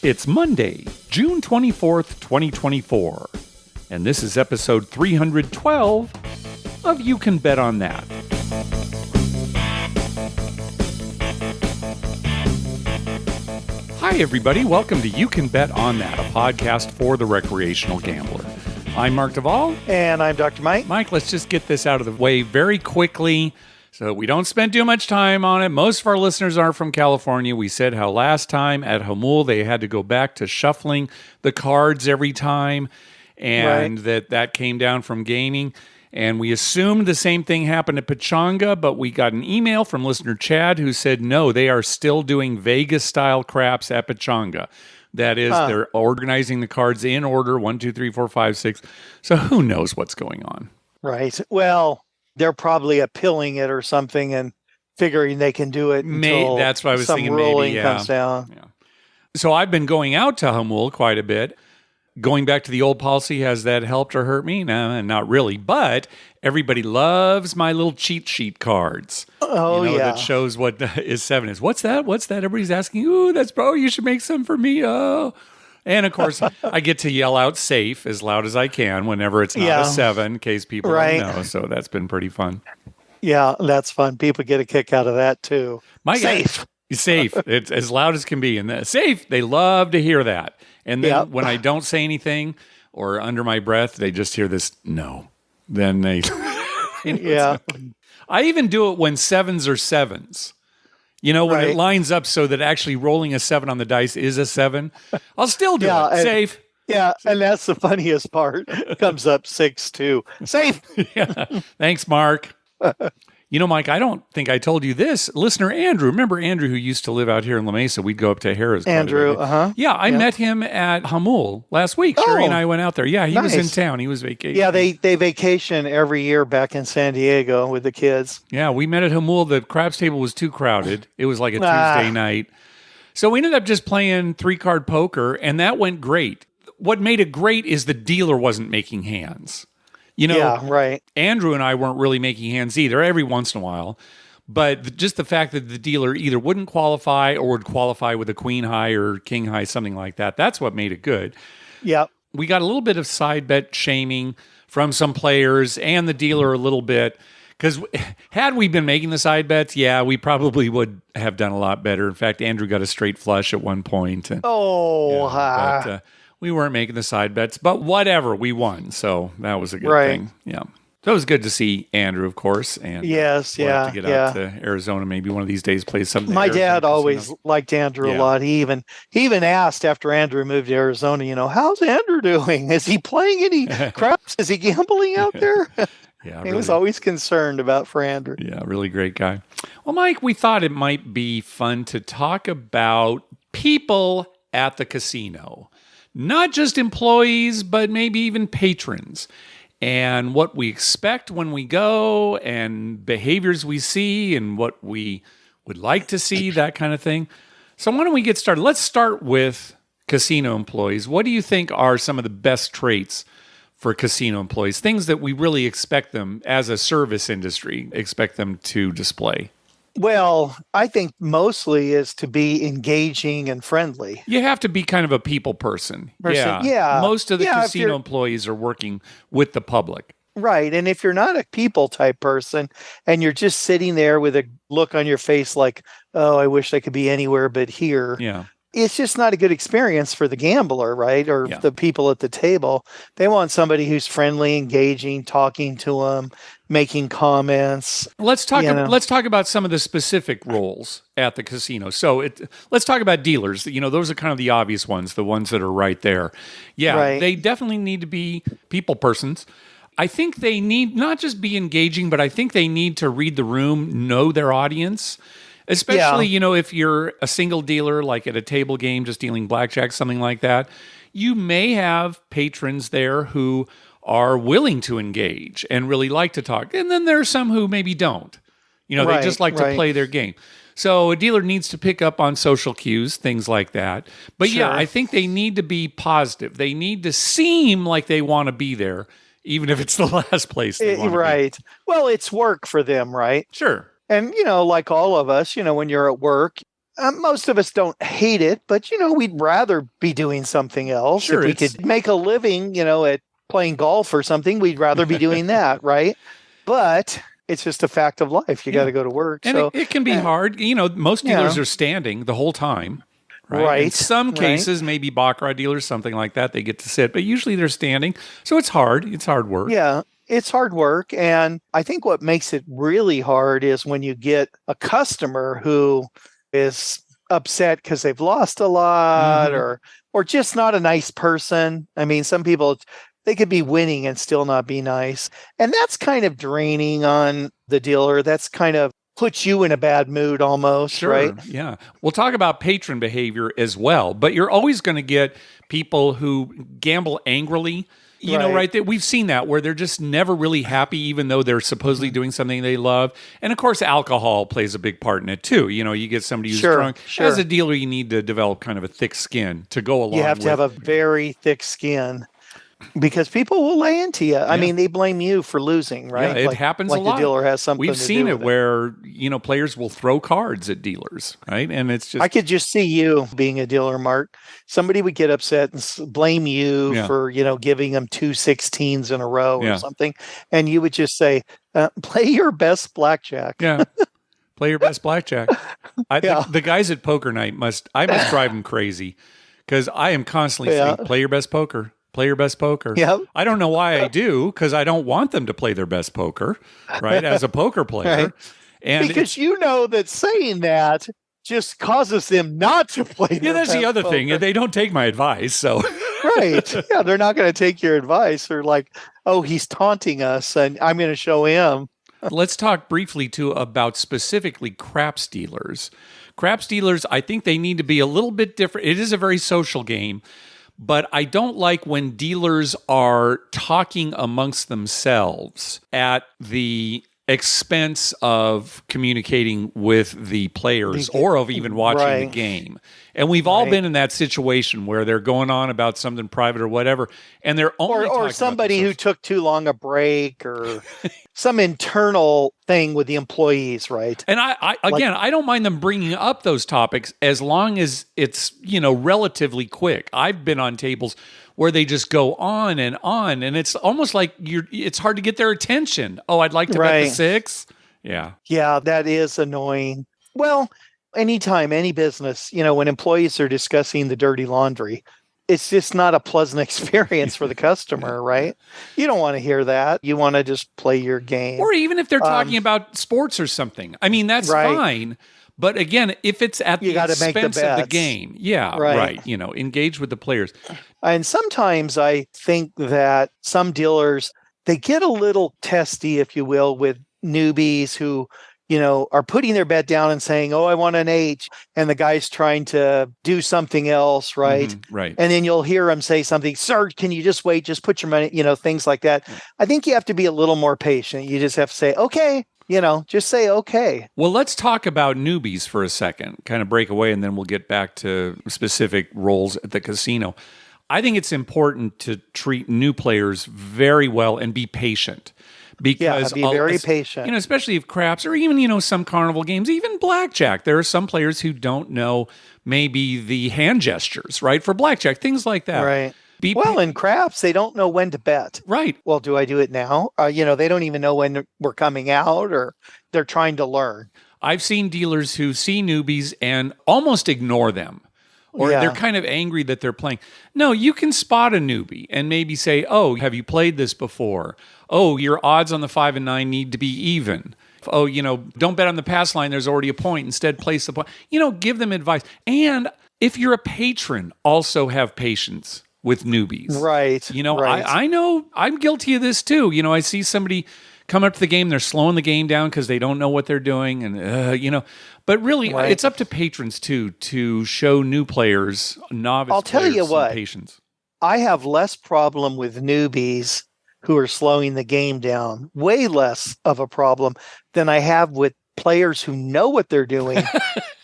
It's Monday, June 24th, 2024, and this is episode 312 of You Can Bet on That. Hi, everybody. Welcome to You Can Bet on That, a podcast for the recreational gambler. I'm Mark Duvall. And I'm Dr. Mike. Mike, let's just get this out of the way very quickly so we don't spend too much time on it. Most of our listeners are from California. We said how last time at Hamul they had to go back to shuffling the cards every time, and that came down from gaming. And we assumed the same thing happened at Pechanga, but we got an email from listener Chad who said, no, they are still doing Vegas-style craps at Pechanga. That is, they're organizing the cards in order, 1, 2, 3, 4, 5, 6. So who knows what's going on? Right. Well, they're probably appealing it or something and figuring they can do it until that's what I was some thinking, ruling maybe, comes down. Yeah. So I've been going out to Hamul quite a bit. Going back to the old policy, has that helped or hurt me? No, not really. But everybody loves my little cheat sheet cards. Oh, yeah. That shows what is 7 is. What's that? What's that? Everybody's asking, ooh, that's bro, you should make some for me. Oh. And of course, I get to yell out safe as loud as I can whenever it's not a 7, in case people don't know. So that's been pretty fun. Yeah, that's fun. People get a kick out of that too. Safe. Safe. It's as loud as can be. And safe, they love to hear that. And then when I don't say anything or under my breath, they just hear this, no. Then they... Yeah. I even do it when 7s are 7s. You know, when it lines up so that actually rolling a 7 on the dice is a 7, I'll still do it. Safe. Yeah, and that's the funniest part. Comes up 6 too. Safe. Yeah. Thanks, Mark. You know, Mike, I don't think I told you this. Listener Andrew, remember Andrew who used to live out here in La Mesa? We'd go up to Harrah's. Andrew, Yeah, I met him at Hamul last week. Sherry and I went out there. Yeah, he was in town. He was vacationing. Yeah, they vacation every year back in San Diego with the kids. Yeah, we met at Hamul. The craps table was too crowded. It was like a Tuesday night. So we ended up just playing 3-card poker, and that went great. What made it great is the dealer wasn't making hands. You know, Andrew and I weren't really making hands either, every once in a while. But just the fact that the dealer either wouldn't qualify or would qualify with a queen high or king high, something like that, that's what made it good. Yeah. We got a little bit of side bet shaming from some players and the dealer a little bit. Because had we been making the side bets, we probably would have done a lot better. In fact, Andrew got a straight flush at one point. And, we weren't making the side bets, but whatever, we won. So that was a good thing. Yeah. So it was good to see Andrew, of course. And we'll have to get out to Arizona maybe one of these days, play something. My dad always liked Andrew a lot. He even asked after Andrew moved to Arizona, how's Andrew doing? Is he playing any craps? Is he gambling out there? Yeah, he was always concerned for Andrew. Yeah, really great guy. Well, Mike, we thought it might be fun to talk about people at the casino. Not just employees, but maybe even patrons. And what we expect when we go and behaviors we see and what we would like to see, that kind of thing. So why don't we get started? Let's start with casino employees. What do you think are some of the best traits for casino employees? Things that we really expect them, as a service industry, expect them to display. Well, I think mostly is to be engaging and friendly. You have to be kind of a people person. Yeah. Most of the casino employees are working with the public. Right. And if you're not a people type person and you're just sitting there with a look on your face like, oh, I wish I could be anywhere but here. Yeah. It's just not a good experience for the gambler, right? Or the people at the table. They want somebody who's friendly, engaging, talking to them, making comments. Let's talk about some of the specific roles at the casino. So let's talk about dealers. Those are kind of the obvious ones, the ones that are right there. Yeah, they definitely need to be people persons. I think they need not just be engaging, but I think they need to read the room, know their audience. Especially, if you're a single dealer, like at a table game, just dealing blackjack, something like that, you may have patrons there who are willing to engage and really like to talk. And then there are some who maybe don't. They just like to play their game. So a dealer needs to pick up on social cues, things like that. But I think they need to be positive. They need to seem like they want to be there, even if it's the last place they want to be. Well, it's work for them, right? Sure. And, like all of us, when you're at work, Most of us don't hate it, but we'd rather be doing something else. Sure, if we could make a living, at playing golf or something, we'd rather be doing that, right? But it's just a fact of life. You got to go to work. And so it can be hard. Most dealers are standing the whole time. Right. In some cases, maybe baccarat dealers, something like that, they get to sit, but usually they're standing. So it's hard. It's hard work. Yeah, it's hard work. And I think what makes it really hard is when you get a customer who is upset because they've lost a lot or just not a nice person. I mean, some people, they could be winning and still not be nice. And that's kind of draining on the dealer. That's kind of puts you in a bad mood almost, right? Yeah. We'll talk about patron behavior as well, but you're always going to get people who gamble angrily. Right? We've seen that where they're just never really happy, even though they're supposedly doing something they love. And of course, alcohol plays a big part in it too. You get somebody who's drunk. As a dealer, you need to develop kind of a thick skin to go along with. You have to have a very thick skin. Because people will lay into you. I mean, they blame you for losing, right? Yeah, it happens a lot. The dealer has something We've to seen do it with where, players will throw cards at dealers, right? And it's just... I could just see you being a dealer, Mark. Somebody would get upset and blame you for, giving them 2 16s in a row or something. And you would just say, play your best blackjack. Yeah. Play your best blackjack. The guys at poker night must drive them crazy because I am constantly saying, play your best poker. Play your best poker. Yep. I don't know why I do, because I don't want them to play their best poker, right? As a poker player. Right. And because that saying that just causes them not to play their that's best the other poker. thing. They don't take my advice, so. Right. Yeah, they're not going to take your advice. They're like, oh, he's taunting us, and I'm going to show him. Let's talk briefly, too, about specifically craps dealers. Craps dealers, I think they need to be a little bit different. It is a very social game. But I don't like when dealers are talking amongst themselves at the expense of communicating with the players or of even watching the game. And we've all been in that situation where they're going on about something private or whatever, and they're only or somebody who took too long a break or some internal thing with the employees, right? And I don't mind them bringing up those topics as long as it's, relatively quick. I've been on tables where they just go on, and it's almost like it's hard to get their attention. Oh, I'd like to bet the 6. Yeah. Yeah, that is annoying. Well, anytime, any business, when employees are discussing the dirty laundry, it's just not a pleasant experience for the customer, right? You don't want to hear that. You want to just play your game. Or even if they're talking about sports or something. I mean, that's fine. But again, if it's at the expense of the game, engage with the players. And sometimes I think that some dealers, they get a little testy, if you will, with newbies who are putting their bet down and saying, oh, I want an H. And the guy's trying to do something else, right? Mm-hmm, right. And then you'll hear him say something, sir, can you just wait? Just put your money, things like that. Yeah. I think you have to be a little more patient. You just have to say, okay, just say, okay. Well, let's talk about newbies for a second, kind of break away, and then we'll get back to specific roles at the casino. I think it's important to treat new players very well and be patient. Because be very patient. Especially if craps or even, some carnival games, even blackjack. There are some players who don't know maybe the hand gestures, right? For blackjack, things like that. Right. In craps, they don't know when to bet. Right. Well, do I do it now? They don't even know when we're coming out, or they're trying to learn. I've seen dealers who see newbies and almost ignore them. Or they're kind of angry that they're playing. No, you can spot a newbie and maybe say, oh, have you played this before? Oh, your odds on the 5 and 9 need to be even. Oh, don't bet on the pass line. There's already a point. Instead, place the point. Give them advice. And if you're a patron, also have patience with newbies. Right. Right. I know I'm guilty of this too. I see somebody come up to the game, they're slowing the game down because they don't know what they're doing. And, but really it's up to patrons too, to show new players, novice I'll tell you what, patience. I have less problem with newbies who are slowing the game down, way less of a problem than I have with players who know what they're doing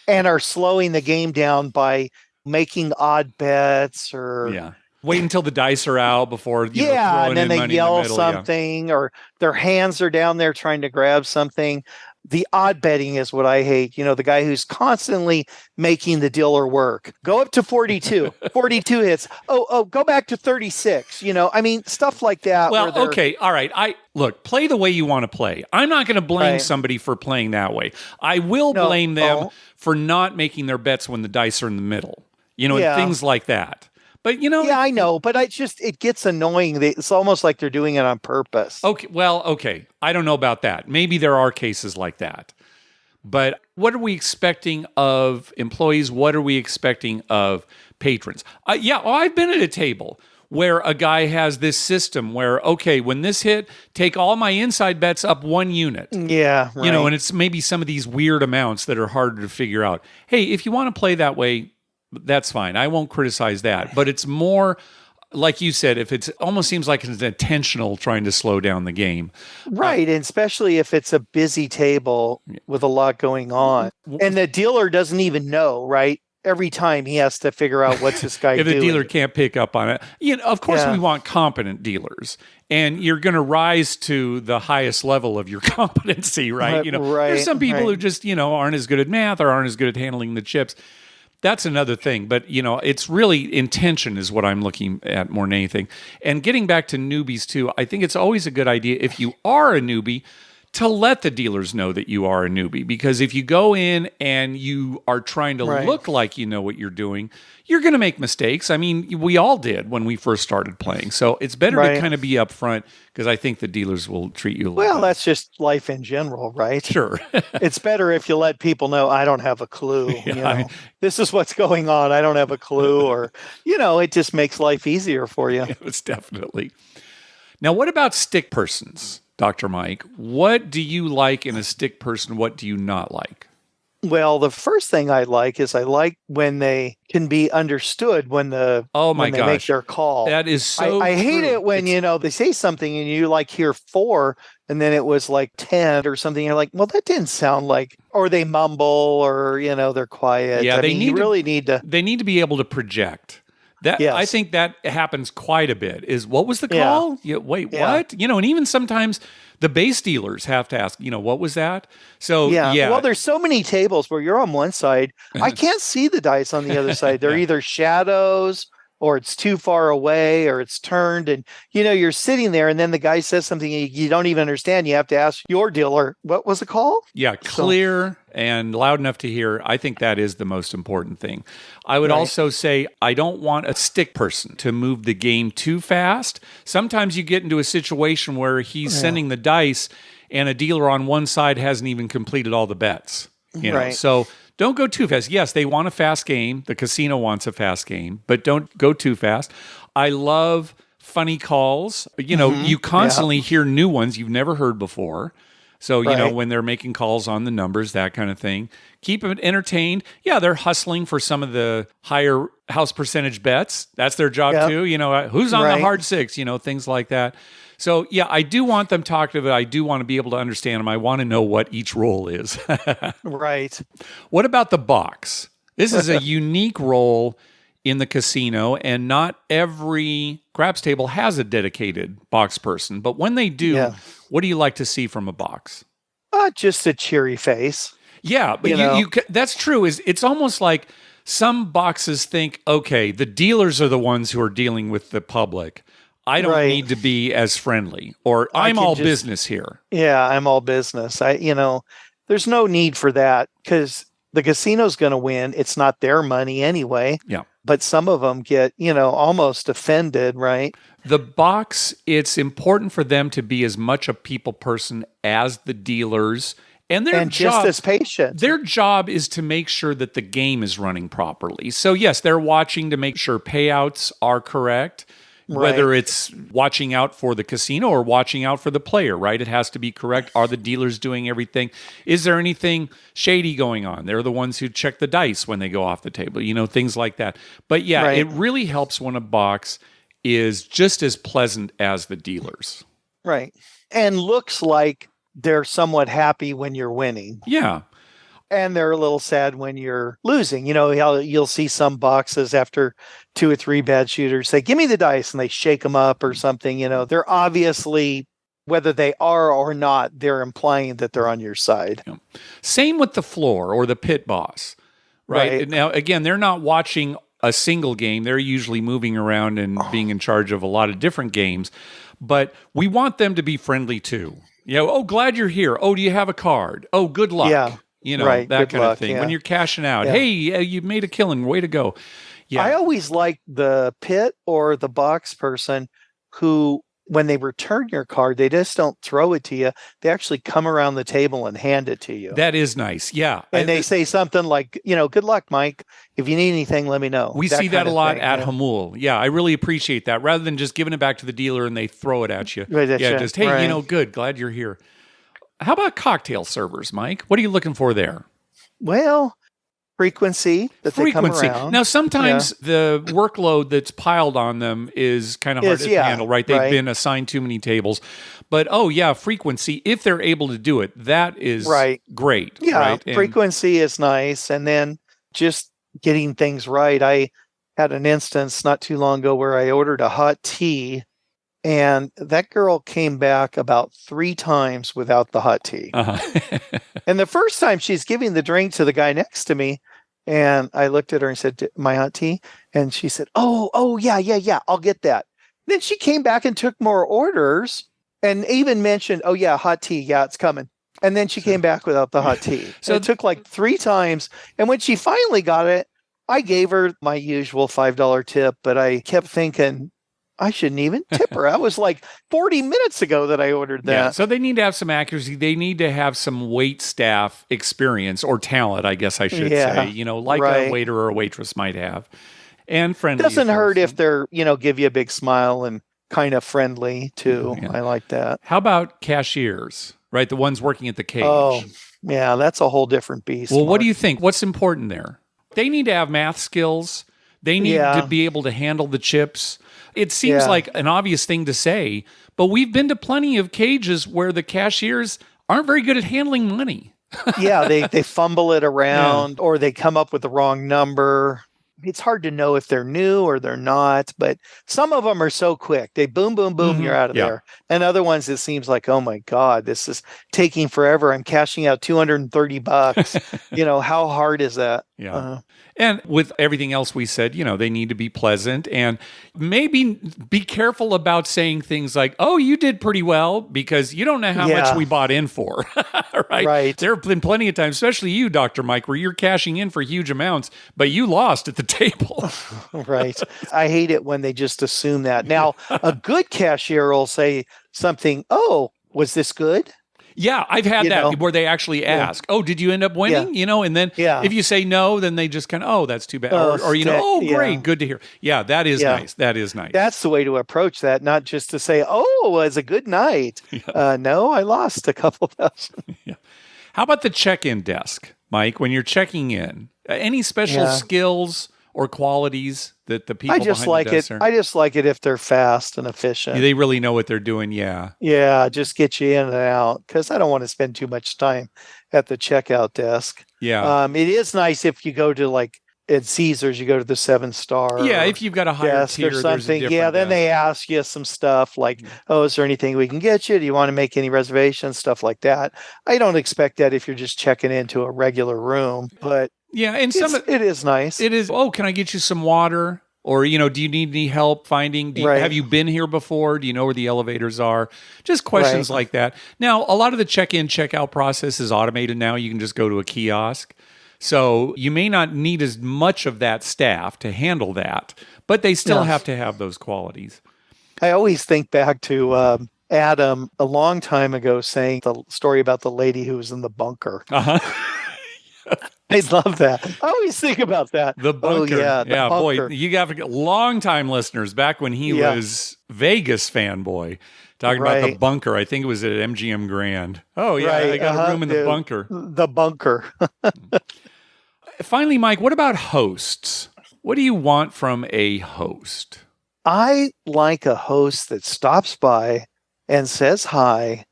and are slowing the game down by making odd bets or wait until the dice are out before throwing and then in they money yell in the middle, something or their hands are down there trying to grab something. the odd betting is what I hate. The guy who's constantly making the dealer work. Go up to 42. 42 hits. Oh, go back to 36. I mean, stuff like that. Well, okay. All right. Look, play the way you want to play. I'm not going to blame somebody for playing that way. I will blame them for not making their bets when the dice are in the middle. And things like that. But yeah, I know, but it gets annoying. It's almost like they're doing it on purpose. Okay. I don't know about that. Maybe there are cases like that. But what are we expecting of employees? What are we expecting of patrons? I've been at a table where a guy has this system where, okay, when this hit, take all my inside bets up 1 unit. Yeah, right. And it's maybe some of these weird amounts that are harder to figure out. Hey, if you want to play that way, that's fine. I won't criticize that. But it's more, like you said, if it's almost seems like it's intentional trying to slow down the game. Right. And especially if it's a busy table with a lot going on. And the dealer doesn't even know, right? Every time he has to figure out what's this guy doing. If the dealer can't pick up on it. Of course we want competent dealers. And you're going to rise to the highest level of your competency, right? There's some people who just, aren't as good at math or aren't as good at handling the chips. That's another thing, but it's really intention is what I'm looking at more than anything. And getting back to newbies too, I think it's always a good idea if you are a newbie to let the dealers know that you are a newbie, because if you go in and you are trying to look like you know what you're doing, you're going to make mistakes. I mean, we all did when we first started playing. So it's better to kind of be upfront, because I think the dealers will treat you a little better. That's just life in general, right? Sure. It's better if you let people know, I don't have a clue. This is what's going on. I don't have a clue. Or, it just makes life easier for you. It's definitely. Now, what about stick persons, Dr. Mike? What do you like in a stick person? What do you not like? Well, the first thing I like when they can be understood when they make their call. That is so I hate true. it when, they say something and you hear 4 and then it was 10 or something. You're like, well, that didn't sound like, or they mumble or, they're quiet. Yeah, They need to be able to project. I think that happens quite a bit. Is what was the call? What? And even sometimes the base dealers have to ask, what was that? So Well, there's so many tables where you're on one side. I can't see the dice on the other side. They're either shadows or it's too far away or it's turned, and you're sitting there and then the guy says something you don't even understand. You have to ask your dealer, what was the call? Yeah, clear and loud enough to hear. I think that is the most important thing. I would also say I don't want a stick person to move the game too fast. Sometimes you get into a situation where he's sending the dice and a dealer on one side hasn't even completed all the bets. So don't go too fast. Yes, they want a fast game. The casino wants a fast game, but don't go too fast. I love funny calls. You constantly hear new ones you've never heard before. So, when they're making calls on the numbers, that kind of thing. Keep them entertained. Yeah, they're hustling for some of the higher house percentage bets. That's their job too. Who's on the hard 6, things like that. So, I do want them talkative. I do want to be able to understand them. I want to know what each role is. Right. What about the box? This is a unique role in the casino, and not every craps table has a dedicated box person. But when they do, what do you like to see from a box? Just a cheery face. Yeah, but you that's true. It's almost like some boxes think, okay, the dealers are the ones who are dealing with the public. I don't need to be as friendly, or I'm all business here. Yeah, I'm all business. There's no need for that, because the casino's going to win. It's not their money anyway. Yeah. But some of them get, almost offended, right? The box, it's important for them to be as much a people person as the dealers. And their job, just as patient. Their job is to make sure that the game is running properly. So yes, they're watching to make sure payouts are correct. Whether it's watching out for the casino or watching out for the player, right? It has to be correct. Are the dealers doing everything? Is there anything shady going on? They're the ones who check the dice when they go off the table, things like that. But it really helps when a box is just as pleasant as the dealers. Right. And looks like they're somewhat happy when you're winning. Yeah. And they're a little sad when you're losing. You'll see some boxes after 2 or 3 bad shooters say, give me the dice, and they shake them up or something. They're obviously whether they are or not, they're implying that they're on your side. Yeah. Same with the floor or the pit boss, right? Now, again, they're not watching a single game. They're usually moving around and being in charge of a lot of different games. But we want them to be friendly too. Oh, glad you're here. Oh, do you have a card? Oh, good luck. Yeah. That good kind luck, of thing. yeah. When you're cashing out, hey, you made a killing. Way to go. Yeah. I always like the pit or the box person who, when they return your card, they just don't throw it to you. They actually come around the table and hand it to you. That is nice. Yeah. And they say something like, good luck, Mike. If you need anything, let me know. We see that a lot at Hamul. Yeah, I really appreciate that. Rather than just giving it back to the dealer and they throw it at you. Just, hey, good. Glad you're here. How about cocktail servers, Mike? What are you looking for there? Well, frequency that they come around. Now, sometimes the workload that's piled on them is kind of hard to handle, right? They've been assigned too many tables. But, frequency, if they're able to do it, that is great. Yeah, right? Frequency is nice. And then just getting things right. I had an instance not too long ago where I ordered a hot tea, and that girl came back about 3 times without the hot tea. Uh-huh. And the first time she's giving the drink to the guy next to me, and I looked at her and said, my hot tea? And she said, oh, yeah, I'll get that. Then she came back and took more orders and even mentioned, oh, yeah, hot tea. Yeah, it's coming. And then she came back without the hot tea. So it took like 3 times. And when she finally got it, I gave her my usual $5 tip, but I kept thinking, I shouldn't even tip her. That was like 40 minutes ago that I ordered that. Yeah, so they need to have some accuracy. They need to have some wait staff experience or talent, I guess I should say, like a waiter or a waitress might have. And friendly. Doesn't hurt if they're, give you a big smile and kind of friendly too. Yeah. I like that. How about cashiers, right? The ones working at the cage. Oh, yeah, that's a whole different beast. Well, what do you think? What's important there? They need to have math skills. They need to be able to handle the chips. It seems like an obvious thing to say, but we've been to plenty of cages where the cashiers aren't very good at handling money. They fumble it around or they come up with the wrong number. It's hard to know if they're new or they're not, but some of them are so quick. They boom, boom, boom, you're out of there. And other ones, it seems like, oh my God, this is taking forever. I'm cashing out $230. How hard is that? Yeah. And with everything else we said, they need to be pleasant and maybe be careful about saying things like, oh, you did pretty well, because you don't know how much we bought in for, right? There have been plenty of times, especially you, Dr. Mike, where you're cashing in for huge amounts, but you lost at the table. Right. I hate it when they just assume that. Now, a good cashier will say something, oh, was this good? Yeah, I've had that where they actually ask, oh, did you end up winning? And then if you say no, then they just kind of, oh, that's too bad. Or great, good to hear. Yeah, that is nice. That is nice. That's the way to approach that, not just to say, oh, it was a good night. No, I lost a couple thousand. Yeah. How about the check-in desk, Mike, when you're checking in? Any special skills or qualities that the people behind the desk are? I just like it if they're fast and efficient. They really know what they're doing, Yeah, just get you in and out, because I don't want to spend too much time at the checkout desk. Yeah. It is nice if you go to like at Caesars, you go to the 7-star. Yeah, if you've got a higher tier or something. Then they ask you some stuff like, oh, is there anything we can get you? Do you want to make any reservations? Stuff like that. I don't expect that if you're just checking into a regular room, but and it is nice. It is. Oh, can I get you some water? Or, do you need any help finding? Have you been here before? Do you know where the elevators are? Just questions like that. Now, a lot of the check-in, check-out process is automated now. You can just go to a kiosk. So you may not need as much of that staff to handle that, but they still have to have those qualities. I always think back to Adam a long time ago saying the story about the lady who was in the bunker. Uh-huh. I love that. I always think about that. The bunker. Oh, yeah, the bunker. Boy, you got long-time listeners back when he was Vegas fanboy, talking about the bunker. I think it was at MGM Grand. Oh, yeah, I got a room in the bunker. The bunker. Finally, Mike, what about hosts? What do you want from a host? I like a host that stops by and says hi,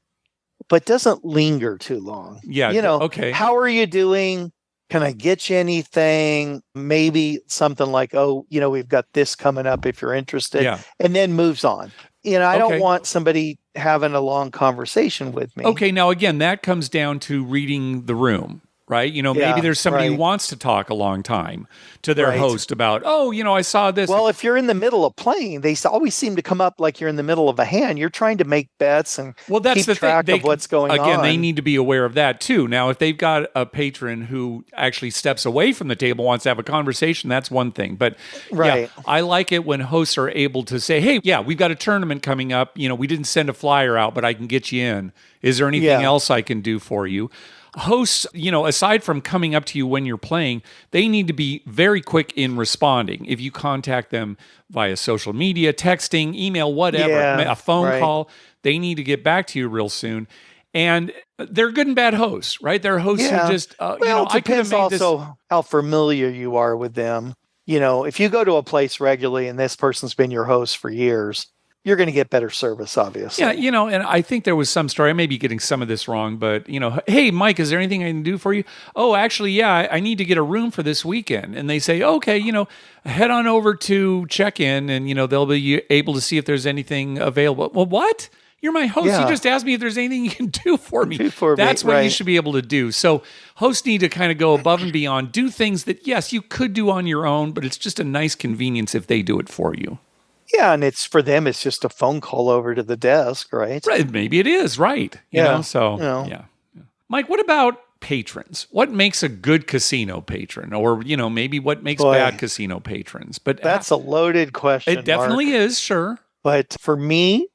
but doesn't linger too long. Yeah. Okay. How are you doing? Can I get you anything? Maybe something like, oh, we've got this coming up if you're interested. Yeah. And then moves on. I don't want somebody having a long conversation with me. Okay, now again, that comes down to reading the room, right? Maybe there's somebody who wants to talk a long time to their host about, I saw this. Well, if you're in the middle of playing, they always seem to come up like you're in the middle of a hand. You're trying to make bets and keep track of what's going on. Again, they need to be aware of that too. Now, if they've got a patron who actually steps away from the table, wants to have a conversation, that's one thing. But I like it when hosts are able to say, hey, we've got a tournament coming up. We didn't send a flyer out, but I can get you in. Is there anything else I can do for you? Hosts, aside from coming up to you when you're playing, they need to be very quick in responding. If you contact them via social media, texting, email, whatever, a phone call, they need to get back to you real soon. And they're good and bad hosts, right? They're hosts who just, it depends also how familiar you are with them. If you go to a place regularly and this person's been your host for years, you're going to get better service, obviously. Yeah, and I think there was some story, I may be getting some of this wrong, but, hey, Mike, is there anything I can do for you? Oh, actually, I need to get a room for this weekend. And they say, okay, head on over to check-in and, they'll be able to see if there's anything available. Well, what? You're my host. You just asked me if there's anything you can do for me. That's what you should be able to do. So hosts need to kind of go above and beyond, do things that, yes, you could do on your own, but it's just a nice convenience if they do it for you. Yeah, and it's for them, it's just a phone call over to the desk, right? Right, maybe it is, right. Yeah. Mike, what about patrons? What makes a good casino patron? Or, maybe what makes bad casino patrons? But that's a loaded question. It definitely is, sure. But for me,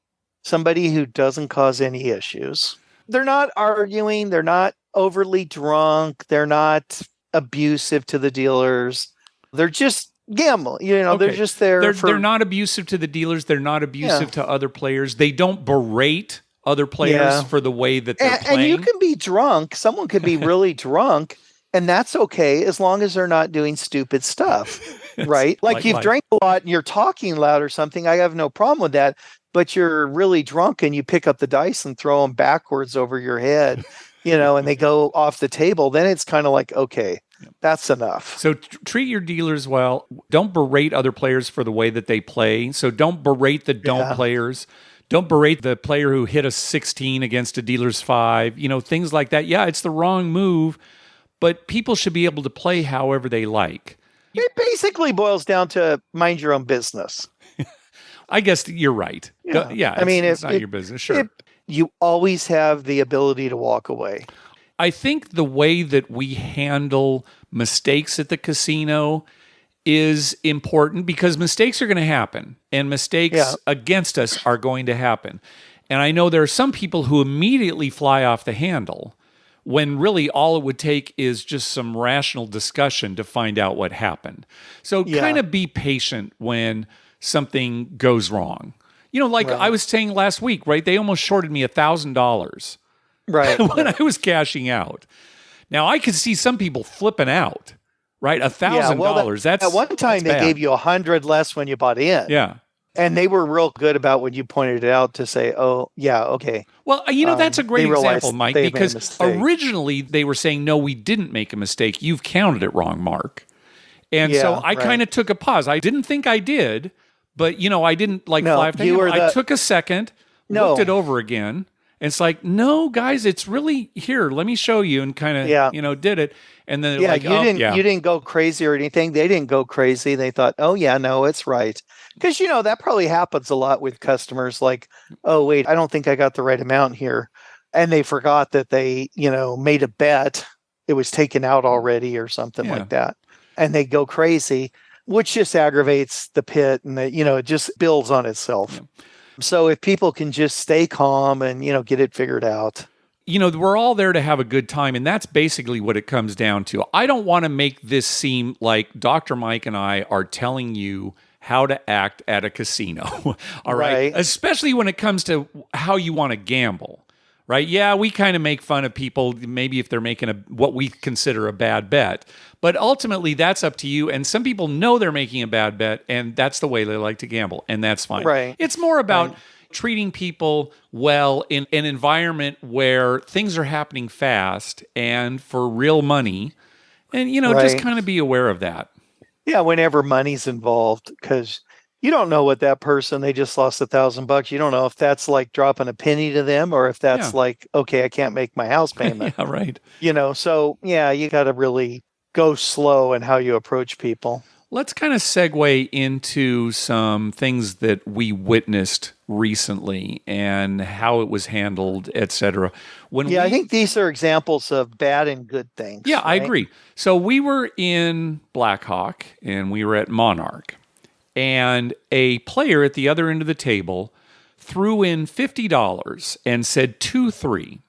somebody who doesn't cause any issues. They're not arguing, they're not overly drunk, they're not abusive to the dealers. They're just gamble, they're just there. They're not abusive to the dealers. They're not abusive to other players. They don't berate other players for the way that they're playing. And you can be drunk. Someone could be really drunk, and that's okay as long as they're not doing stupid stuff, right? Like you've drank a lot and you're talking loud or something. I have no problem with that. But you're really drunk and you pick up the dice and throw them backwards over your head, and they go off the table. Then it's kind of like, okay. That's enough. So treat your dealers well. Don't berate other players for the way that they play. So don't berate the players. Don't berate the player who hit a 16 against a dealer's 5. Things like that. Yeah, it's the wrong move, but people should be able to play however they like. It basically boils down to mind your own business. I guess you're right. It's not your business. Sure. You always have the ability to walk away. I think the way that we handle mistakes at the casino is important because mistakes are going to happen and mistakes against us are going to happen. And I know there are some people who immediately fly off the handle when really all it would take is just some rational discussion to find out what happened. So kind of be patient when something goes wrong. I was saying last week, right? They almost shorted me $1,000. Right. when I was cashing out. Now I could see some people flipping out, right? $1,000. That's at one time they gave you 100 less when you bought in. Yeah. And they were real good about when you pointed it out to say, oh, yeah, okay. Well, that's a great example, Mike, because originally they were saying, no, we didn't make a mistake. You've counted it wrong, Mark. And so I kind of took a pause. I didn't think I did, but, I didn't fly off the handle. I took a second, looked it over again. It's like, no, guys, it's really here. Let me show you, and kind of, did it. And then, you didn't go crazy or anything. They didn't go crazy. They thought, oh yeah, no, it's right. Because that probably happens a lot with customers. Like, oh wait, I don't think I got the right amount here, and they forgot that they, made a bet. It was taken out already or something like that, and they go crazy, which just aggravates the pit, and it just builds on itself. Yeah. So if people can just stay calm and, get it figured out. We're all there to have a good time, and that's basically what it comes down to. I don't want to make this seem like Dr. Mike and I are telling you how to act at a casino, all right? Especially when it comes to how you want to gamble, right? Yeah, we kind of make fun of people, maybe if they're making what we consider a bad bet. But ultimately, that's up to you. And some people know they're making a bad bet, and that's the way they like to gamble, and that's fine. Right. It's more about treating people well in an environment where things are happening fast and for real money, and just kind of be aware of that. Yeah, whenever money's involved, because you don't know what that person, they just lost $1,000. You don't know if that's like dropping a penny to them or if that's like, okay, I can't make my house payment. Yeah, right. So yeah, you got to really go slow in how you approach people. Let's kind of segue into some things that we witnessed recently and how it was handled, etc. I think these are examples of bad and good things. Yeah, right? I agree. So we were in Blackhawk and we were at Monarch, and a player at the other end of the table threw in $50 and said 2-3.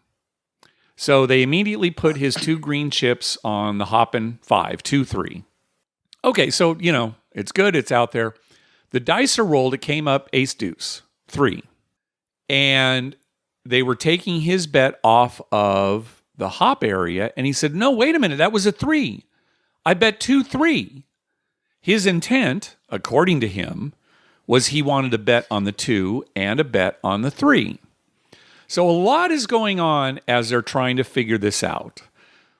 So they immediately put his 2 green chips on the hoppin' 5, 2-3. Okay, so, it's good. It's out there. The dice are rolled. It came up ace deuce, 3. And they were taking his bet off of the hop area. And he said, no, wait a minute. That was a 3. I bet 2-3. His intent, according to him, was he wanted a bet on the 2 and a bet on the 3. So a lot is going on as they're trying to figure this out.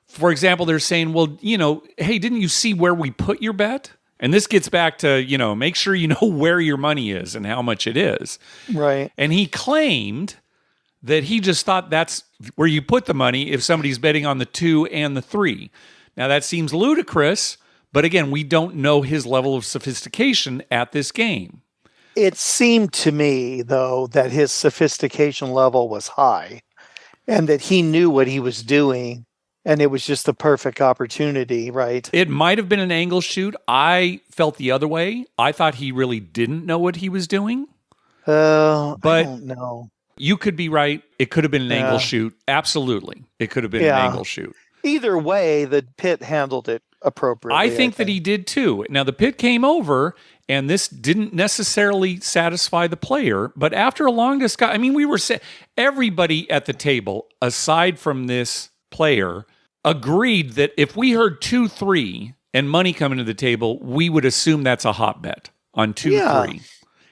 For example, they're saying, well, hey, didn't you see where we put your bet? And this gets back to, make sure you know where your money is and how much it is. Right. And he claimed that he just thought that's where you put the money if somebody's betting on the 2 and the 3. Now, that seems ludicrous, but again, we don't know his level of sophistication at this game. It seemed to me, though, that his sophistication level was high and that he knew what he was doing. And it was just the perfect opportunity, right? It might have been an angle shoot. I felt the other way. I thought he really didn't know what he was doing. I don't know. You could be right. It could have been an angle shoot. Absolutely. It could have been an angle shoot. Either way, the pit handled it appropriately. I think that he did too. Now, the pit came over, and this didn't necessarily satisfy the player. But after a long discussion, everybody at the table, aside from this player, agreed that if we heard 2-3 and money coming to the table, we would assume that's a hot bet on 2-3.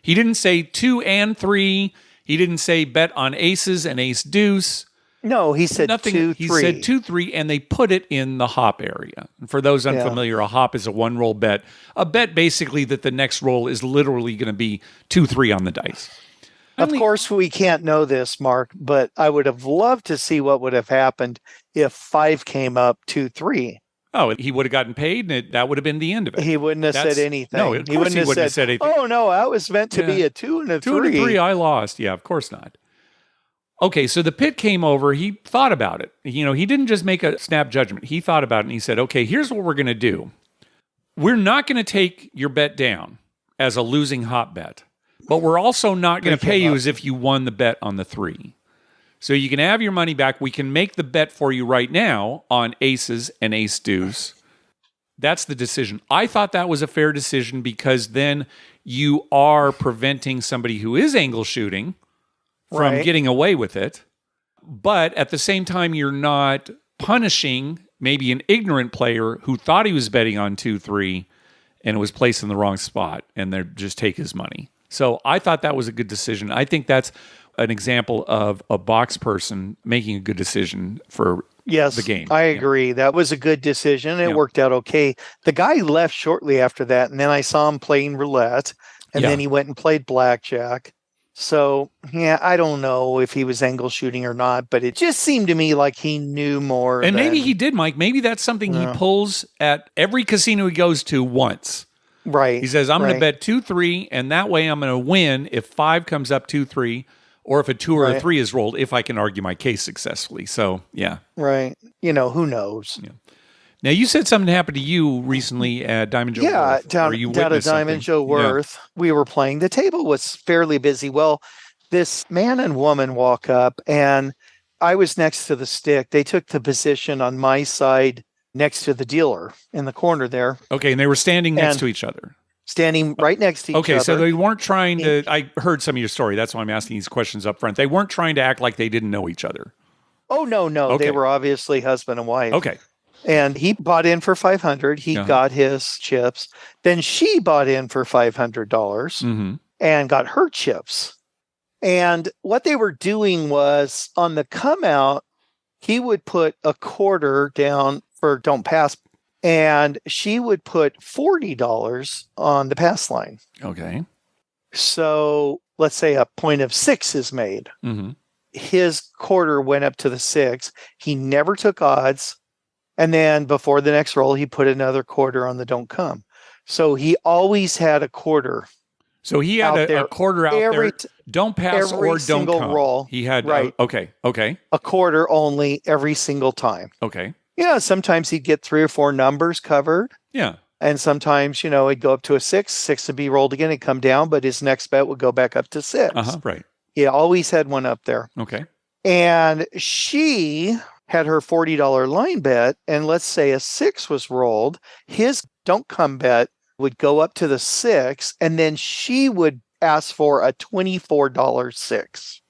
He didn't say 2 and 3. He didn't say bet on aces and ace deuce. No, he said nothing. 2-3. He said 2-3, and they put it in the hop area. And for those unfamiliar, a hop is a 1-roll bet. A bet basically that the next roll is literally going to be 2-3 on the dice. Of course, we can't know this, Mark, but I would have loved to see what would have happened if 5 came up 2-3. Oh, he would have gotten paid, and that would have been the end of it. He wouldn't have said anything. No, of course he wouldn't have said anything. Oh, no, that was meant to be a 2 and a 3. 2 and a 3, I lost. Yeah, of course not. Okay, so the pit came over. He thought about it. He didn't just make a snap judgment. He thought about it, and he said, okay, here's what we're going to do. We're not going to take your bet down as a losing hop bet, but we're also not going to pay you as if you won the bet on the 3. So you can have your money back. We can make the bet for you right now on aces and ace deuce. That's the decision. I thought that was a fair decision because then you are preventing somebody who is angle shooting from getting away with it. But at the same time, you're not punishing maybe an ignorant player who thought he was betting on 2-3 and was placed in the wrong spot, and they just take his money. So I thought that was a good decision. I think that's an example of a box person making a good decision for the game. I agree. Yeah. That was a good decision. It worked out okay. The guy left shortly after that, and then I saw him playing roulette, and then he went and played blackjack. So, I don't know if he was angle shooting or not, but it just seemed to me like he knew more. And maybe he did, Mike. Maybe that's something he pulls at every casino he goes to once. Right. He says, I'm going to bet 2-3, and that way I'm going to win if 5 comes up 2-3, or if a 2 or a 3 is rolled, if I can argue my case successfully. So, yeah. Right. Who knows? Yeah. Now, you said something happened to you recently at Diamond Joe Worth. Down at Diamond Joe Worth. We were playing. The table was fairly busy. Well, this man and woman walk up, and I was next to the stick. They took the position on my side next to the dealer in the corner there. Okay, and they were standing next to each other. Standing right next to each other. Okay, so they weren't trying to... I heard some of your story. That's why I'm asking these questions up front. They weren't trying to act like they didn't know each other. Oh, no. Okay. They were obviously husband and wife. Okay. And he bought in for $500. He got his chips. Then she bought in for $500 and got her chips. And what they were doing was on the come out, he would put a quarter down for don't pass, and she would put $40 on the pass line. Okay. So let's say a point of 6 is made. Mm-hmm. His quarter went up to the 6. He never took odds. And then before the next roll, he put another quarter on the don't come. So he always had a quarter. So he had a quarter out there. Don't pass or don't come. Roll. He had, right. Okay. A quarter only every single time. Okay. Yeah, sometimes he'd get 3 or 4 numbers covered. Yeah. And sometimes, it'd go up to a 6. 6 would be rolled again and come down, but his next bet would go back up to 6. Right. He always had one up there. Okay. And she had her $40 line bet, and let's say a 6 was rolled. His don't come bet would go up to the 6, and then she would ask for a $24 6.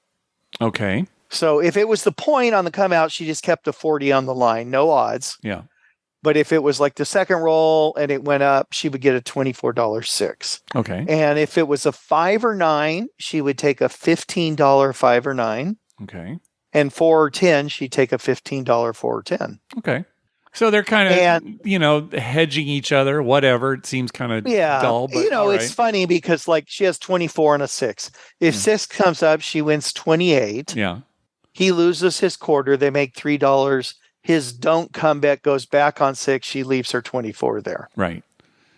Okay. So if it was the point on the come out, she just kept the 40 on the line, no odds. Yeah. But if it was like the second roll and it went up, she would get a $24 6. Okay. And if it was a 5 or 9, she would take a $15 5 or 9. Okay. And 4 or 10, she'd take a $15 4 or 10. Okay. So they're kind of, hedging each other, whatever. It seems kind of dull. But it's funny because like she has 24 and a 6. If 6 comes up, she wins 28. Yeah. He loses his quarter. They make $3. His don't come bet goes back on 6. She leaves her 24 there. Right.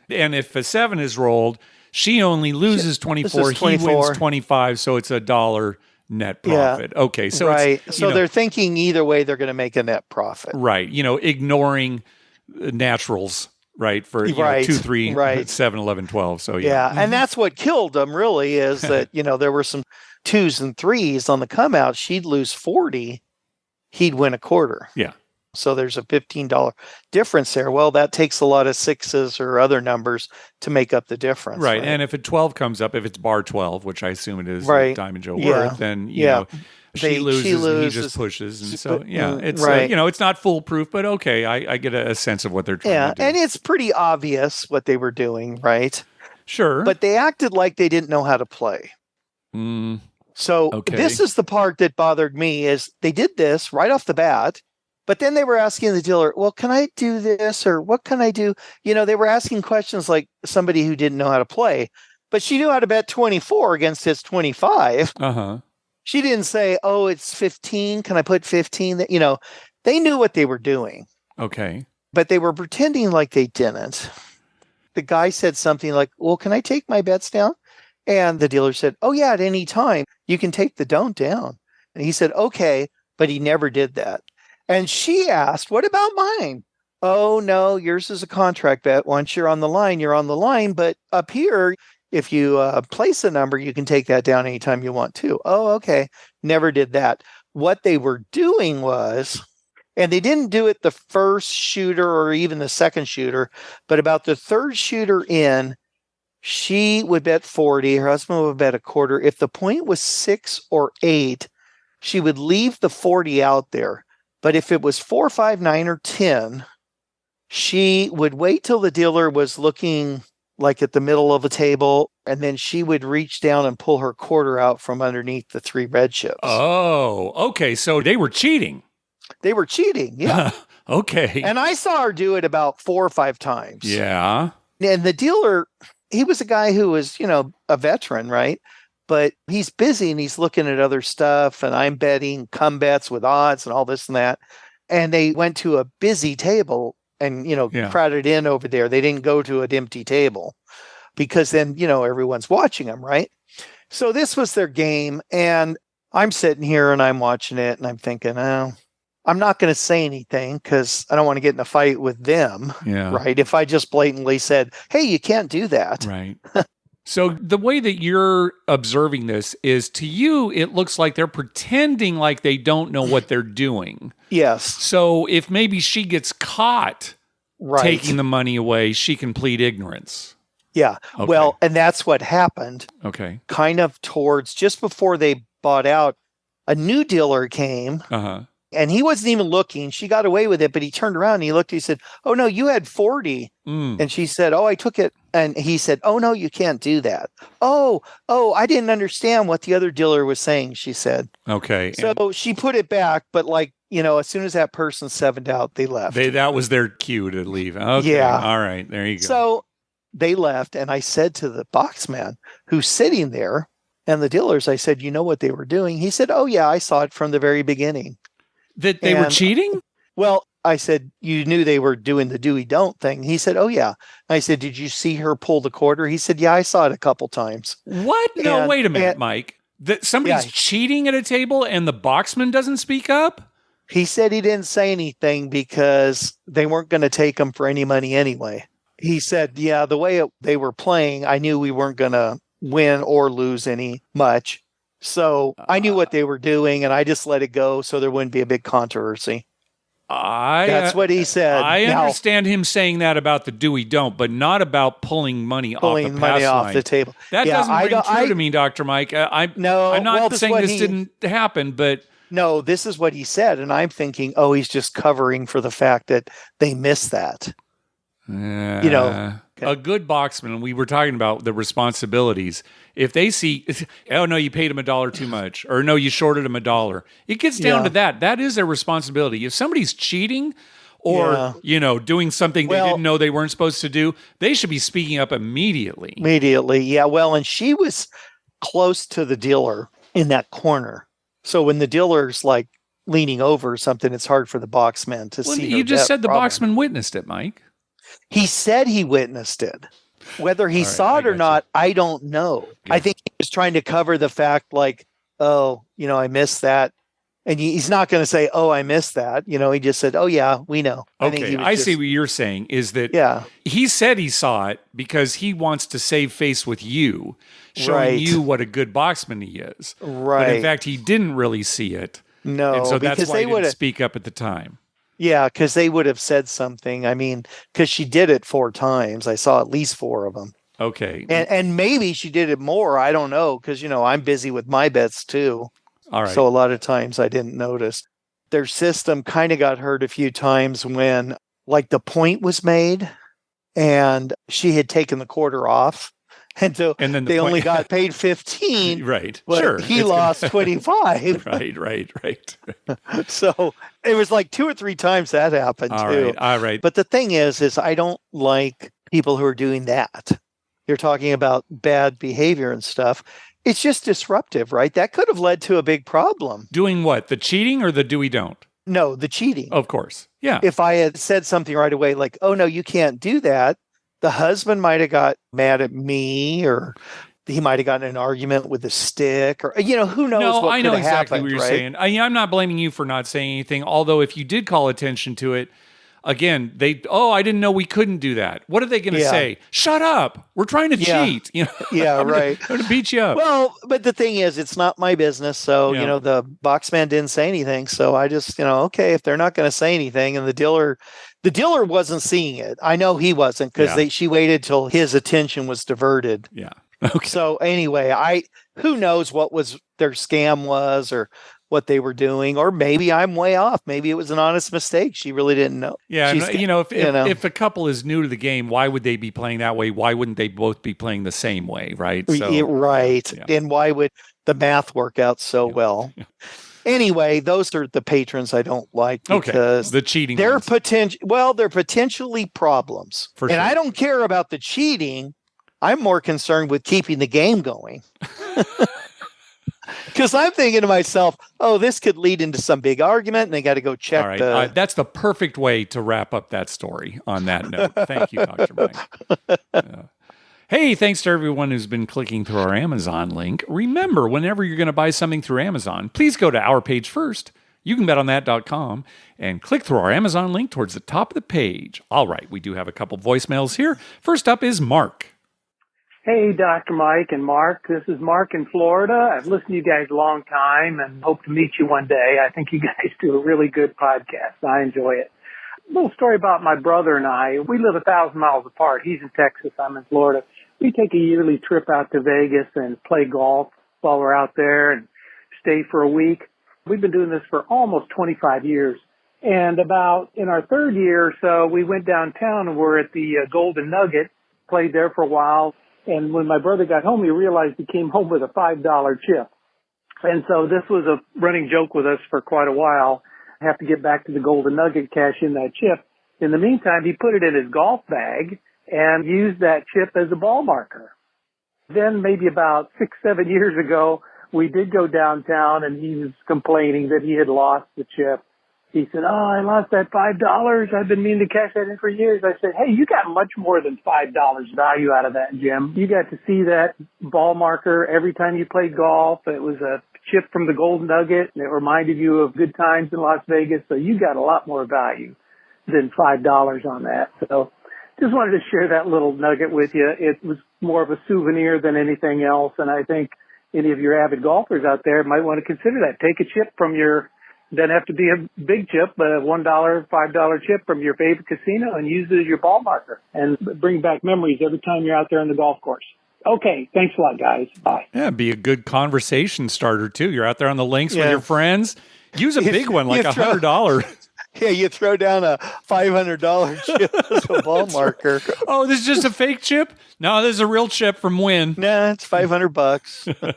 And if a 7 is rolled, she only loses 24. He wins 25. So it's $1 net profit. Yeah. Okay. So right. So they're thinking either way, they're going to make a net profit. Right. Ignoring naturals. Right. For 2, 3, 7, 11, 12. So yeah. Mm-hmm. And that's what killed them really is that, there were some 2s and 3s on the come out. She'd lose 40. He'd win a quarter. Yeah. So there's a $15 difference there. Well, that takes a lot of 6s or other numbers to make up the difference. Right. And if a 12 comes up, if it's bar 12, which I assume it is Diamond Joe Worth, then, she loses and he just pushes. And so, it's, it's not foolproof, but okay. I get a sense of what they're trying to do. And it's pretty obvious what they were doing, right? Sure. But they acted like they didn't know how to play. So this is the part that bothered me is they did this right off the bat. But then they were asking the dealer, well, can I do this? Or what can I do? They were asking questions like somebody who didn't know how to play. But she knew how to bet 24 against his 25. Uh-huh. She didn't say, oh, it's 15. Can I put 15? They knew what they were doing. Okay. But they were pretending like they didn't. The guy said something like, well, can I take my bets down? And the dealer said, oh, yeah, at any time. You can take the don't down. And he said, okay. But he never did that. And she asked, what about mine? Oh, no, yours is a contract bet. Once you're on the line, you're on the line. But up here, if you place a number, you can take that down anytime you want to. Oh, okay. Never did that. What they were doing was, and they didn't do it the first shooter or even the second shooter, but about the third shooter in, she would bet 40. Her husband would bet a quarter. If the point was 6 or 8, she would leave the 40 out there. But if it was 4, 5, 9, or 10, she would wait till the dealer was looking like at the middle of a table, and then she would reach down and pull her quarter out from underneath the 3 red chips. Oh, okay. So they were cheating. They were cheating, yeah. Okay. And I saw her do it about 4 or 5 times. Yeah. And the dealer, he was a guy who was, a veteran, right? But he's busy and he's looking at other stuff, and I'm betting come bets with odds and all this and that. And they went to a busy table and, crowded in over there. They didn't go to an empty table because then, everyone's watching them, right? So this was their game. And I'm sitting here and I'm watching it and I'm thinking, oh, I'm not going to say anything because I don't want to get in a fight with them, right? If I just blatantly said, hey, you can't do that. Right. So the way that you're observing this is, to you, it looks like they're pretending like they don't know what they're doing. Yes. So if maybe she gets caught taking the money away, she can plead ignorance. Yeah. Okay. Well, and that's what happened. Okay. Kind of towards just before they bought out, a new dealer came. Uh-huh. And he wasn't even looking. She got away with it, but he turned around and he looked. He said, oh, no, you had 40. And she said, oh, I took it. And he said, oh, no, you can't do that. Oh, I didn't understand what the other dealer was saying, she said. Okay. So she put it back. But as soon as that person sevened out, they left. That was their cue to leave. Okay. Yeah. All right. There you go. So they left, and I said to the boxman who's sitting there and the dealers, I said, you know what they were doing? He said, oh, yeah, I saw it from the very beginning. That they were cheating? Well, I said, you knew they were doing the do-we-don't thing. He said, oh, yeah. I said, did you see her pull the quarter? He said, yeah, I saw it a couple times. What? No, wait a minute, Mike. That somebody's cheating at a table and the boxman doesn't speak up? He said he didn't say anything because they weren't going to take him for any money anyway. He said, yeah, the way they were playing, I knew we weren't going to win or lose any much. So I knew what they were doing, and I just let it go so there wouldn't be a big controversy. That's what he said. I understand him saying that about the do-we-don't, but not about pulling money off the table. That doesn't ring true to me, Dr. Mike. I'm not saying this didn't happen, but... No, this is what he said, and I'm thinking, oh, he's just covering for the fact that they missed that. A good boxman, we were talking about the responsibilities. If they see, oh, no, you paid him $1 too much, or no, you shorted him $1, it gets down to that. That is their responsibility. If somebody's cheating or, doing something they didn't know they weren't supposed to do, they should be speaking up immediately. Yeah. Well, and she was close to the dealer in that corner. So when the dealer's like leaning over or something, it's hard for the boxman to see. You just said the boxman witnessed it, Mike. He said he witnessed it. Whether he saw it or not, I don't know. Yeah. I think he was trying to cover the fact like, oh, I missed that. And he's not going to say, oh, I missed that. He just said, oh, yeah, we know. Okay, I see what you're saying is that he said he saw it because he wants to save face with you, showing you what a good boxman he is. Right. But in fact, he didn't really see it. No, and so that's why he didn't speak up at the time. Yeah, because they would have said something. I mean, because she did it 4 times. I saw at least 4 of them. Okay. And maybe she did it more. I don't know, because, I'm busy with my bets too. All right. So a lot of times I didn't notice. Their system kind of got hurt a few times when, like, the point was made and she had taken the quarter off. And so they only got paid 15. Right. But sure. He lost 25. Right. So it was like 2 or 3 times that happened too. All right. But the thing is I don't like people who are doing that. You're talking about bad behavior and stuff. It's just disruptive, right? That could have led to a big problem. Doing what? The cheating or the do-we-don't? No, the cheating. Of course. Yeah. If I had said something right away, like, oh, no, you can't do that, the husband might have got mad at me, or he might have gotten in an argument with a stick, or, who knows what I know could have exactly happened, what you're right? saying. I'm not blaming you for not saying anything, although if you did call attention to it, again, I didn't know we couldn't do that. What are they going to say? Shut up. We're trying to cheat. Right. I'm going to beat you up. Well, but the thing is, it's not my business. So, the boxman didn't say anything. So I just, okay, if they're not going to say anything, and the dealer wasn't seeing it. I know he wasn't, because she waited till his attention was diverted. Yeah. Okay. So anyway, who knows what their scam was, or what they were doing, or maybe I'm way off. Maybe it was an honest mistake. She really didn't know. Yeah, if a couple is new to the game, why would they be playing that way? Why wouldn't they both be playing the same way, right? Right. Yeah. And why would the math work out so well? Yeah. Anyway, those are the patrons I don't like, because the cheating. They're potentially problems. For sure. And I don't care about the cheating. I'm more concerned with keeping the game going. Because I'm thinking to myself, oh, this could lead into some big argument, and they got to go check. All right. That's the perfect way to wrap up that story on that note. Thank you, Dr. Mike. Hey, thanks to everyone who's been clicking through our Amazon link. Remember, whenever you're going to buy something through Amazon, please go to our page first. You can bet on that.com and click through our Amazon link towards the top of the page. All right, we do have a couple voicemails here. First up is Mark. Hey, Dr. Mike and Mark. This is Mark in Florida. I've listened to you guys a long time and hope to meet you one day. I think you guys do a really good podcast. I enjoy it. A little story about my brother and I. We live 1,000 miles apart. He's in Texas. I'm in Florida. We take a yearly trip out to Vegas and play golf while we're out there and stay for a week. We've been doing this for almost 25 years. And about in our 3rd year or so, we went downtown and we're at the Golden Nugget, played there for a while. And when my brother got home, he realized he came home with a $5 chip. And so this was a running joke with us for quite a while. I have to get back to the Golden Nugget, cash in that chip. In the meantime, he put it in his golf bag, and used that chip as a ball marker. Then maybe about 6-7 years ago, we did go downtown, and he was complaining that he had lost the chip. He said, "Oh, I lost that $5. I've been meaning to cash that in for years." I said, "Hey, you got much more than $5 value out of that, Jim. You got to see that ball marker every time you played golf. It was a chip from the Golden Nugget, and it reminded you of good times in Las Vegas. So you got a lot more value than $5 on that." So just wanted to share that little nugget with you. It was more of a souvenir than anything else, and I think any of your avid golfers out there might want to consider that. Take a chip from your, doesn't have to be a big chip, but a $1, $5 chip from your favorite casino and use it as your ball marker and bring back memories every time you're out there on the golf course. Okay, thanks a lot, guys. Bye. Yeah, be a good conversation starter, too. You're out there on the links with your friends. Use a big one, like $100. Yeah, you throw down a $500 chip as a ball marker. Oh, this is just a fake chip? No, this is a real chip from Wynn. Nah, it's $500.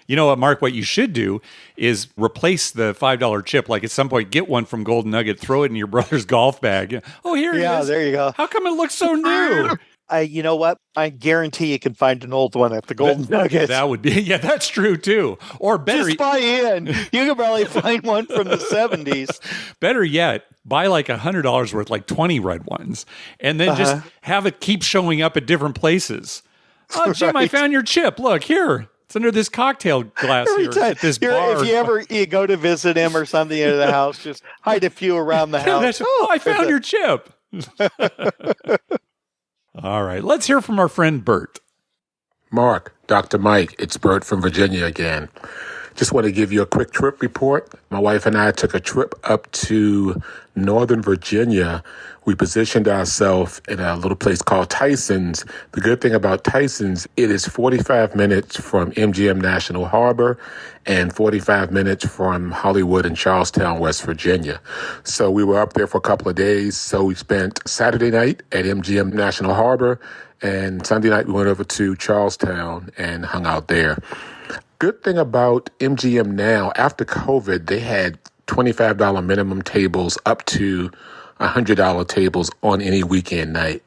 You know what, Mark, what you should do is replace the $5 chip. Like at some point, get one from Golden Nugget, throw it in your brother's golf bag. Oh, here it is. Yeah, there you go. How come it looks so new? You know what? I guarantee you can find an old one at the Golden Nugget. That would be, yeah, that's true too. Or better, just buy in. You can probably find one from the 70s. Better yet, buy like $100 worth, like 20 red ones, and then just have it keep showing up at different places. Oh, Jim, I found your chip. Look here. It's under this cocktail glass here at this bar. If you go to visit him or something at the house, just hide a few around the house. I found your chip. All right. Let's hear from our friend Bert. Mark, Dr. Mike, it's Bert from Virginia again. Just want to give you a quick trip report. My wife and I took a trip up to Northern Virginia. We positioned ourselves in a little place called Tyson's. The good thing about Tyson's, it is 45 minutes from MGM National Harbor and 45 minutes from Hollywood and Charlestown, West Virginia. So we were up there for a couple of days. So we spent Saturday night at MGM National Harbor, and Sunday night we went over to Charlestown and hung out there. Good thing about MGM now, after COVID, they had $25 minimum tables up to $100 tables on any weekend night.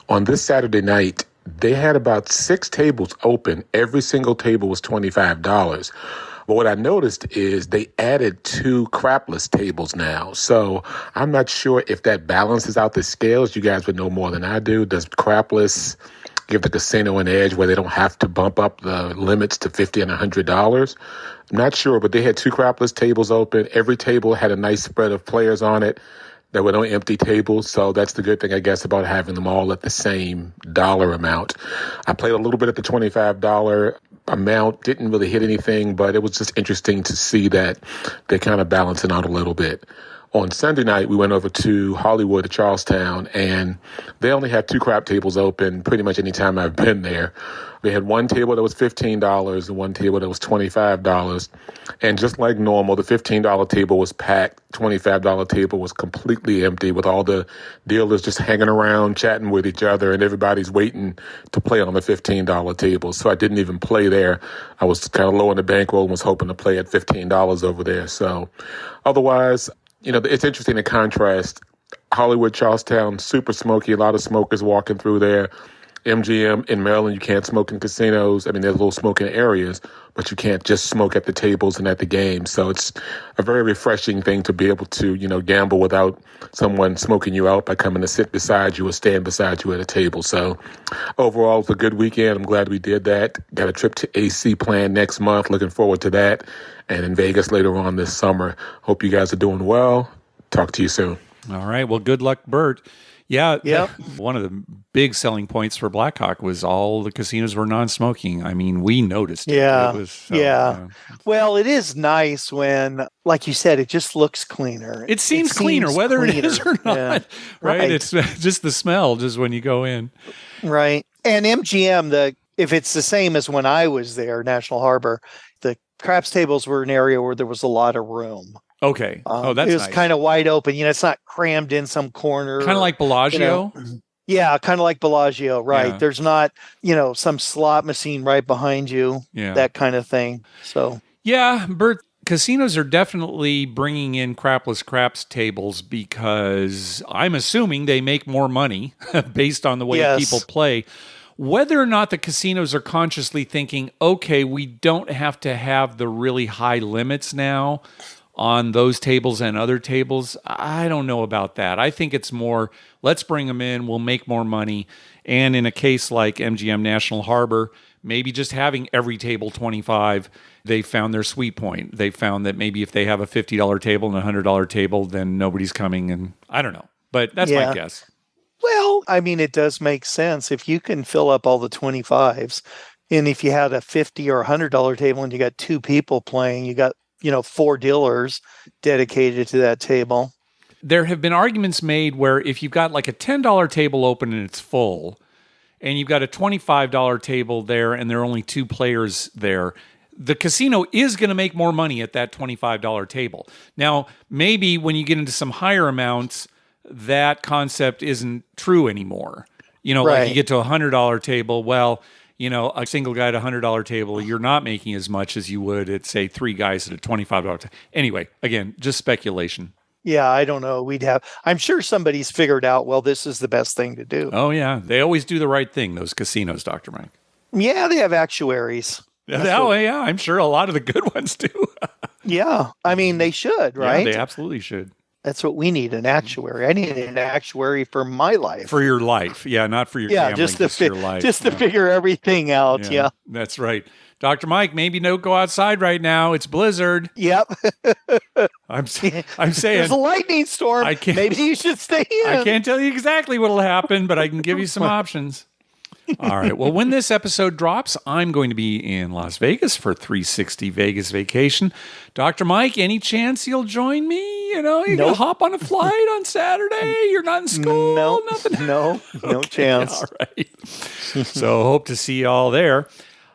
On this Saturday night, they had about 6 tables open. Every single table was $25. But what I noticed is they added 2 crapless tables now. So I'm not sure if that balances out the scales. You guys would know more than I do. Does crapless give the casino an edge where they don't have to bump up the limits to $50 and $100? I'm not sure, but they had 2 crapless tables open. Every table had a nice spread of players on it. There were no empty tables, so that's the good thing, I guess, about having them all at the same dollar amount. I played a little bit at the $25 amount, didn't really hit anything, but it was just interesting to see that they're kind of balancing out a little bit. On Sunday night, we went over to Hollywood, to Charlestown, and they only had 2 crap tables open pretty much any time I've been there. They had one table that was $15 and one table that was $25. And just like normal, the $15 table was packed. $25 table was completely empty with all the dealers just hanging around, chatting with each other, and everybody's waiting to play on the $15 table. So I didn't even play there. I was kind of low on the bankroll and was hoping to play at $15 over there. So otherwise, you know, it's interesting to contrast Hollywood, Charlestown, super smoky, a lot of smokers walking through there. MGM in Maryland, you can't smoke in casinos. I mean, there's little smoking areas, but you can't just smoke at the tables and at the games. So it's a very refreshing thing to be able to, you know, gamble without someone smoking you out by coming to sit beside you or stand beside you at a table. So overall, it's a good weekend. I'm glad we did that. Got a trip to AC planned next month. Looking forward to that. And in Vegas later on this summer. Hope you guys are doing well. Talk to you soon. All right. Well, good luck, Bert. Yeah. One of the big selling points for Blackhawk was all the casinos were non-smoking. I mean, we noticed it. Yeah. Well, it is nice when, like you said, it just looks cleaner. It seems cleaner, whether it is or not. Yeah. Right? It's just the smell, just when you go in. Right. And MGM, if it's the same as when I was there, National Harbor, the craps tables were an area where there was a lot of room. Okay. That's nice. It was kind of wide open. You know, it's not crammed in some corner. Kind of like Bellagio? You know? Yeah, kind of like Bellagio, right. Yeah. There's not, you know, some slot machine right behind you, that kind of thing. So. Yeah, Bert, casinos are definitely bringing in Crapless Craps tables because I'm assuming they make more money based on the way people play. Whether or not the casinos are consciously thinking, okay, we don't have to have the really high limits now on those tables and other tables, I don't know about that. I think it's more, let's bring them in, we'll make more money. And in a case like MGM National Harbor, maybe just having every table 25, they found their sweet point. They found that maybe if they have a $50 table and a $100 table, then nobody's coming. And I don't know, but that's my guess. Well, I mean, it does make sense. If you can fill up all the 25s, and if you had a $50 or $100 table and you got two people playing, you got 4 dealers dedicated to that table. There have been arguments made where if you've got like a $10 table open and it's full, and you've got a $25 table there and there are only 2 players there, the casino is going to make more money at that $25 table. Now, maybe when you get into some higher amounts, that concept isn't true anymore. Like you get to a $100 table, well, a single guy at a $100 table, you're not making as much as you would at, say, 3 guys at a $25 table. Anyway, again, just speculation. Yeah, I don't know. I'm sure somebody's figured out, well, this is the best thing to do. Oh, yeah. They always do the right thing, those casinos, Dr. Mike. Yeah, they have actuaries. Yeah, I'm sure a lot of the good ones do. Yeah, I mean, they should, right? Yeah, they absolutely should. That's what we need, an actuary. I need an actuary for my life. For your life. Yeah, not for your gambling, just your life. Just to figure everything out, yeah. That's right. Dr. Mike, maybe don't go outside right now. It's blizzard. Yep. I'm saying. There's a lightning storm. Maybe you should stay in. I can't tell you exactly what will happen, but I can give you some options. All right. Well, when this episode drops, I'm going to be in Las Vegas for 360 Vegas vacation. Dr. Mike, any chance you'll join me? You're going to hop on a flight on Saturday? You're not in school? No, nothing? No chance. All right. So hope to see you all there.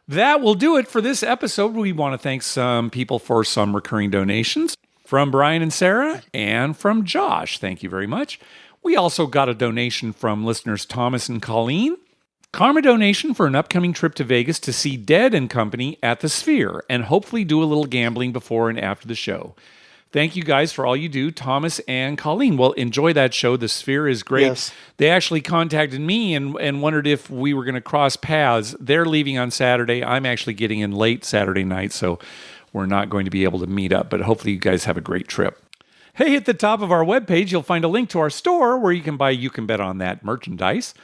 That will do it for this episode. We want to thank some people for some recurring donations from Brian and Sarah and from Josh. Thank you very much. We also got a donation from listeners Thomas and Colleen. Karma donation for an upcoming trip to Vegas to see Dead and Company at the Sphere and hopefully do a little gambling before and after the show. Thank you guys for all you do, Thomas and Colleen. Well, enjoy that show. The Sphere is great. Yes. They actually contacted me and wondered if we were going to cross paths. They're leaving on Saturday. I'm actually getting in late Saturday night, so we're not going to be able to meet up, but hopefully you guys have a great trip. Hey, at the top of our webpage, you'll find a link to our store where you can buy You Can Bet On That merchandise.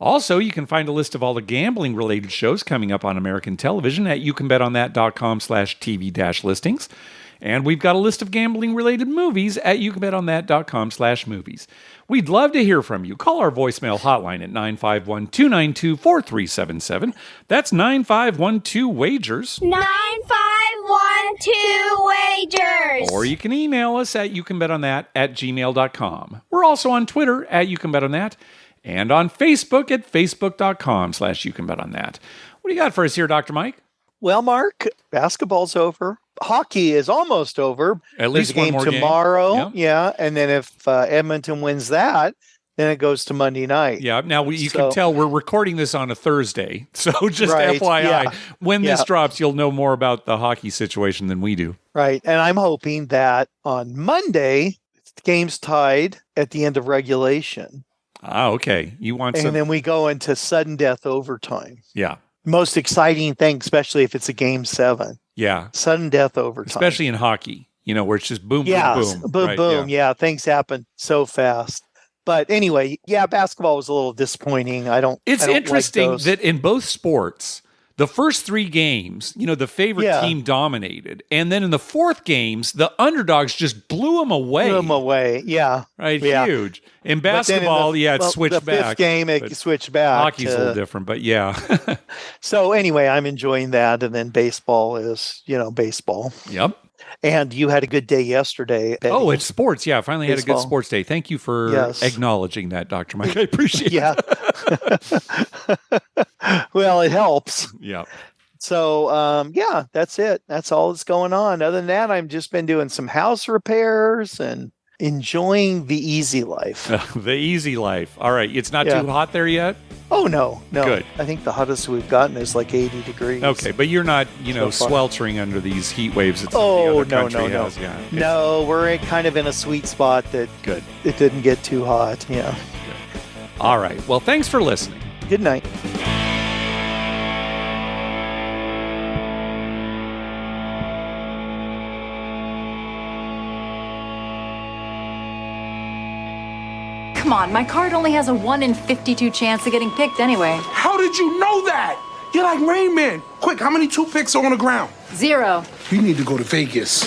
Also, you can find a list of all the gambling-related shows coming up on American television at youcanbetonthat.com/TV-listings. And we've got a list of gambling-related movies at youcanbetonthat.com/movies. We'd love to hear from you. Call our voicemail hotline at 951-292-4377. That's 9512-WAGERS. 9512-WAGERS. Or you can email us at youcanbetonthat@gmail.com. We're also on Twitter at youcanbetonthat. And on Facebook at facebook.com/youcanbetonthat. What do you got for us here, Dr. Mike? Well, Mark, basketball's over. Hockey is almost over. At least There's a one more tomorrow. Yep. Yeah. And then if Edmonton wins that, then it goes to Monday night. Yeah. Now, you can tell we're recording this on a Thursday. So just FYI, when this drops, you'll know more about the hockey situation than we do. Right. And I'm hoping that on Monday, the game's tied at the end of regulation. Ah, okay. You want and then we go into sudden death overtime. Yeah. Most exciting thing, especially if it's a game 7. Yeah. Sudden death overtime. Especially in hockey, where it's just boom, boom, boom. Boom, right? boom. Yeah. Things happen so fast. But anyway, basketball was a little disappointing. It's interesting that in both sports, the first 3 games, the favorite team dominated. And then in the 4th games, the underdogs just blew them away. Yeah. Right, huge. In basketball, it switched back. The 5th game, it switched back. Hockey's a little different, but yeah. So anyway, I'm enjoying that. And then baseball is, baseball. Yep. And you had a good day yesterday. Oh, it's sports. Yeah, I finally had a good sports day. Thank you for acknowledging that, Dr. Mike. I appreciate it. Well, it helps. Yeah. So, that's it. That's all that's going on. Other than that, I've just been doing some house repairs and enjoying the easy life. The easy life. All right. It's not too hot there yet? Oh, no. Good. I think the hottest we've gotten is like 80 degrees. Okay, but you're not, sweltering under these heat waves that some of the other country has. Yeah. No, we're kind of in a sweet spot that Good. It didn't get too hot. Yeah. Good. All right. Well, thanks for listening. Good night. Come on, my card only has a 1 in 52 chance of getting picked anyway. How did you know that? You're like Rain Man. Quick, how many toothpicks are on the ground? 0. You need to go to Vegas.